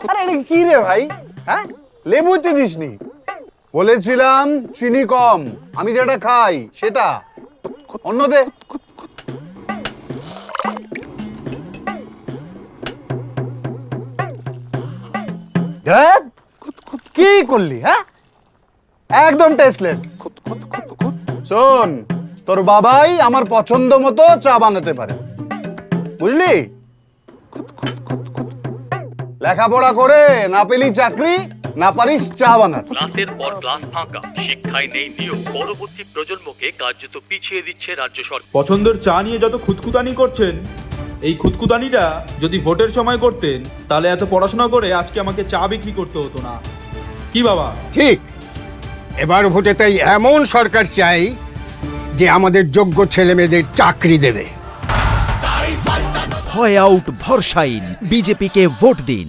আরে এটা কি রে ভাই? হ্যাঁ, লেবুতে দিসনি? বলেছিলাম চিনি কম, আমি যেটা খাই সেটা। অন্য দে। কি করলি? হ্যাঁ, একদম টেস্টলেস। শোন, তোর বাবাই আমার পছন্দ মতো চা বানাতে পারে, বুঝলি? লেখাপড়া করে না পেলি চাকরি, না পারিস চা বানাতে। ক্লাসের পর ক্লাস ফাঁকা, শিক্ষায় নেই নিয়োগ, পরবর্তী প্রজন্মকে কার্যত পিছিয়ে দিচ্ছে রাজ্য সরকার। পছন্দের চা নিয়ে যত খুঁতখুতানি করছেন, এই খুঁতখুতানিটা যদি ভোটের সময় করতেন তাহলে এত পড়াশোনা করে আজকে আমাকে চা বিক্রি করতে হতো না। কি বাবা? ঠিক, এবার ভোটে তাই এমন সরকার চাই যে আমাদের যোগ্য ছেলে মেয়েদের চাকরি দেবে। হয় আউট ভরসাইন, বিজেপিকে ভোট দিন।